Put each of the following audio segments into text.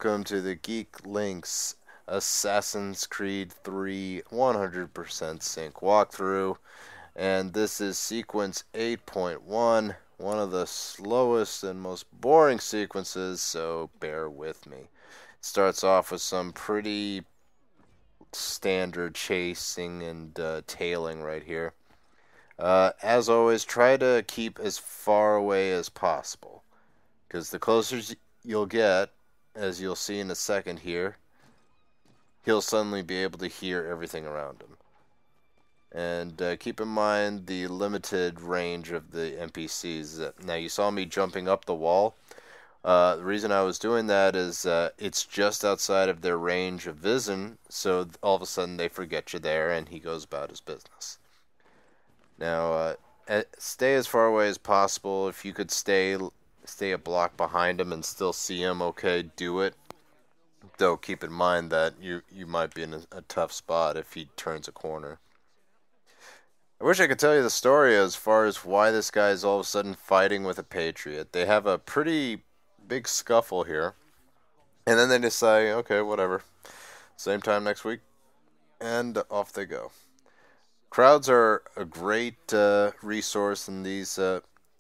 welcome to the Geek Link's Assassin's Creed 3 100% sync walkthrough. And this is sequence 8.1, one of the slowest and most boring sequences, so bear with me. It starts off with some pretty standard chasing and tailing right here. As always, try to keep as far away as possible, because the closer you'll get, as you'll see in a second here, he'll suddenly be able to hear everything around him. And keep in mind the limited range of the NPCs. Now, you saw me jumping up the wall. The reason I was doing that is it's just outside of their range of vision, so all of a sudden they forget you're there and he goes about his business. Now, stay as far away as possible. If you could stay a block behind him and still see him, okay, do it. Though keep in mind that you might be in a tough spot if he turns a corner. I wish I could tell you the story as far as why this guy is all of a sudden fighting with a patriot. They have a pretty big scuffle here, and then they decide, okay, whatever. Same time next week, and off they go. Crowds are a great resource in these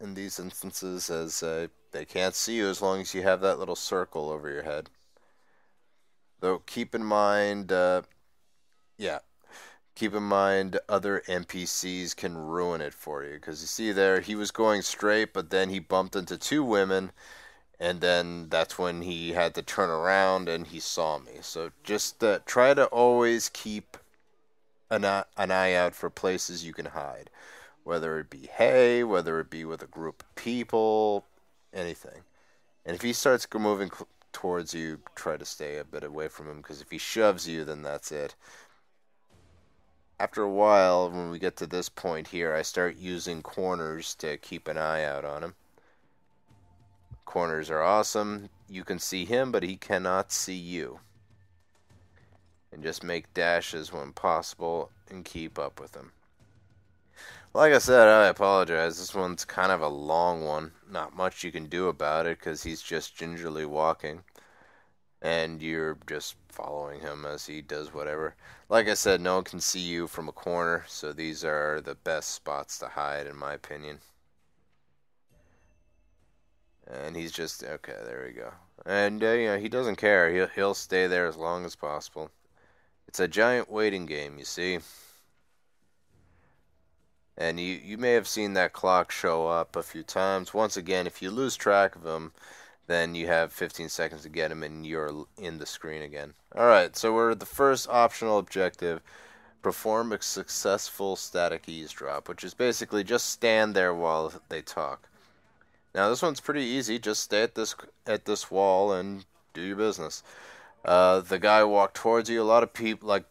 instances, as they can't see you as long as you have that little circle over your head. Though keep in mind, keep in mind other NPCs can ruin it for you. Because you see there, he was going straight, but then he bumped into two women, and then that's when he had to turn around and he saw me. So just try to always keep an eye out for places you can hide. Whether it be hay, whether it be with a group of people, anything. And if he starts moving towards you, try to stay a bit away from him, because if he shoves you, then that's it. After a while, when we get to this point here, I start using corners to keep an eye out on him. Corners are awesome. You can see him, but he cannot see you. And just make dashes when possible and keep up with him. Like I said, I apologize. This one's kind of a long one. Not much you can do about it because he's just gingerly walking. And you're just following him as he does whatever. Like I said, no one can see you from a corner, so these are the best spots to hide, in my opinion. And he's just, okay, there we go. And, he doesn't care. He'll stay there as long as possible. It's a giant waiting game, you see. And you may have seen that clock show up a few times. Once again, if you lose track of him, then you have 15 seconds to get him and you're in the screen again. Alright, so we're at the first optional objective. Perform a successful static eavesdrop, which is basically just stand there while they talk. Now this one's pretty easy. Just stay at this wall and do your business. The guy walked towards you. A lot of people, like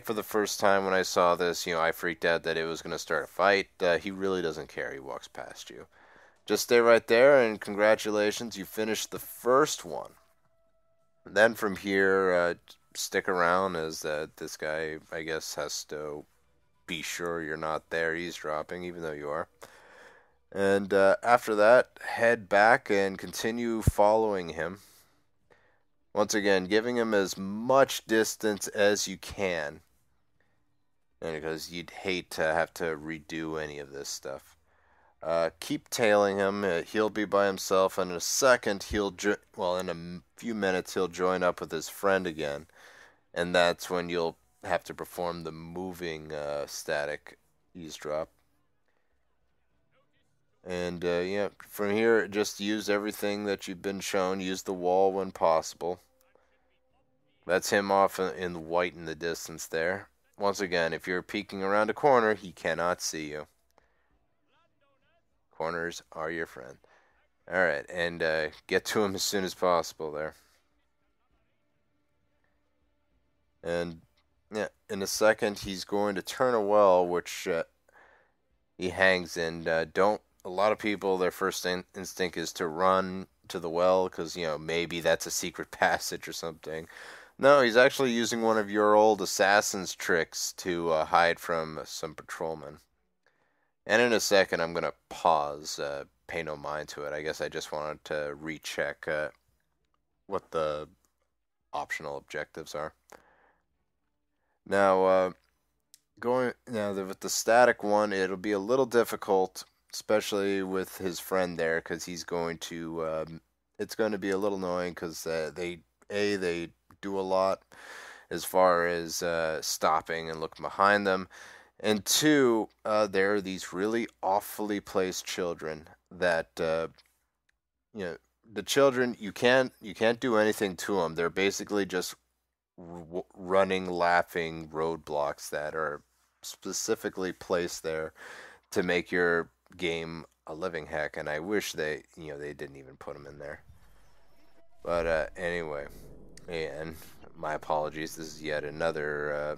for the first time when I saw this, I freaked out that it was going to start a fight. He really doesn't care. He walks past you. Just stay right there, and congratulations, you finished the first one. Then from here, stick around, as this guy, I guess, has to be sure you're not there eavesdropping, even though you are. And after that, head back and continue following him. Once again, giving him as much distance as you can. And because you'd hate to have to redo any of this stuff. Keep tailing him. He'll be by himself, and in a second, in a few minutes, he'll join up with his friend again. And that's when you'll have to perform the moving static eavesdrop. And, from here, just use everything that you've been shown. Use the wall when possible. That's him off in white in the distance there. Once again, if you're peeking around a corner, he cannot see you. Corners are your friend. Alright, and get to him as soon as possible there. And, in a second, he's going to turn a well, which he hangs in. A lot of people, their first instinct is to run to the well, because, maybe that's a secret passage or something. No, he's actually using one of your old assassin's tricks to hide from some patrolmen. And in a second, I'm going to pause, pay no mind to it. I guess I just wanted to recheck what the optional objectives are. Now, with the static one, it'll be a little difficult, especially with his friend there, because he's going to. It's going to be a little annoying because they do a lot as far as stopping and looking behind them, and two, there are these really awfully placed children that you know the children you can't do anything to them. They're basically just running, laughing roadblocks that are specifically placed there to make your game a living heck. And I wish they didn't even put them in there. But anyway, and my apologies. This is yet another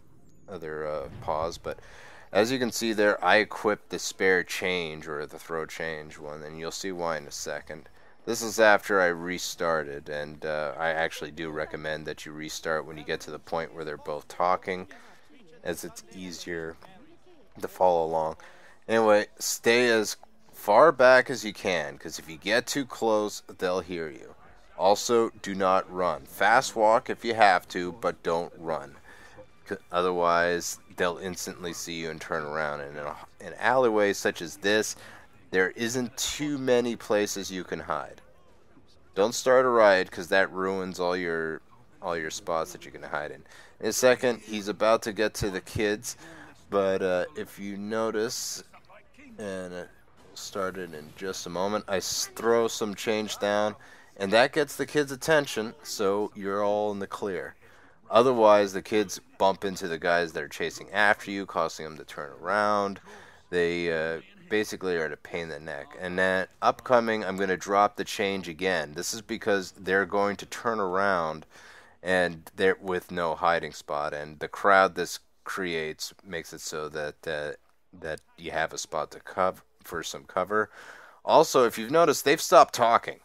other pause, but as you can see there, I equipped the spare change or the throw change one, and you'll see why in a second. This is after I restarted, and I actually do recommend that you restart when you get to the point where they're both talking, as it's easier to follow along. Anyway, stay as far back as you can, because if you get too close, they'll hear you. Also, do not run. Fast walk if you have to, but don't run. Otherwise, they'll instantly see you and turn around. And in an alleyway such as this, there isn't too many places you can hide. Don't start a riot because that ruins all your spots that you can hide in. In a second, he's about to get to the kids, but if you notice, and we'll start it in just a moment, I throw some change down, and that gets the kids' attention, so you're all in the clear. Otherwise, the kids bump into the guys that are chasing after you, causing them to turn around. They basically are at a pain in the neck. And then upcoming, I'm going to drop the change again. This is because they're going to turn around and they're with no hiding spot. And the crowd this creates makes it so that you have a spot to cover for some cover. Also, if you've noticed, they've stopped talking.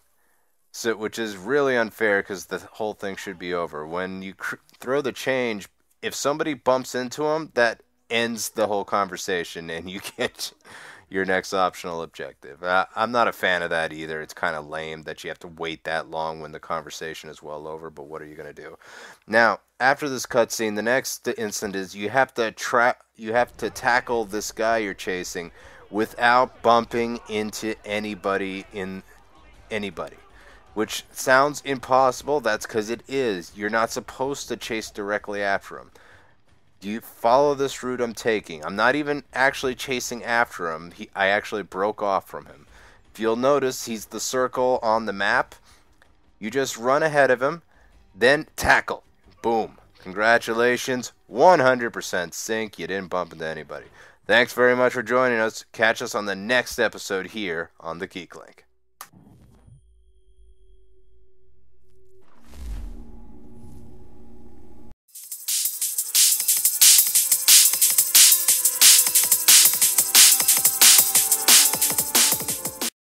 So, which is really unfair because the whole thing should be over. When you throw the change, if somebody bumps into them, that ends the whole conversation and you get your next optional objective. I'm not a fan of that either. It's kind of lame that you have to wait that long when the conversation is well over, but what are you going to do? Now, after this cutscene, the next instant is you have to tackle this guy you're chasing without bumping into anybody. Which sounds impossible. That's because it is. You're not supposed to chase directly after him. You follow this route I'm taking. I'm not even actually chasing after him. I actually broke off from him. If you'll notice, he's the circle on the map. You just run ahead of him, then tackle. Boom. Congratulations. 100% sync. You didn't bump into anybody. Thanks very much for joining us. Catch us on the next episode here on the Geek Link.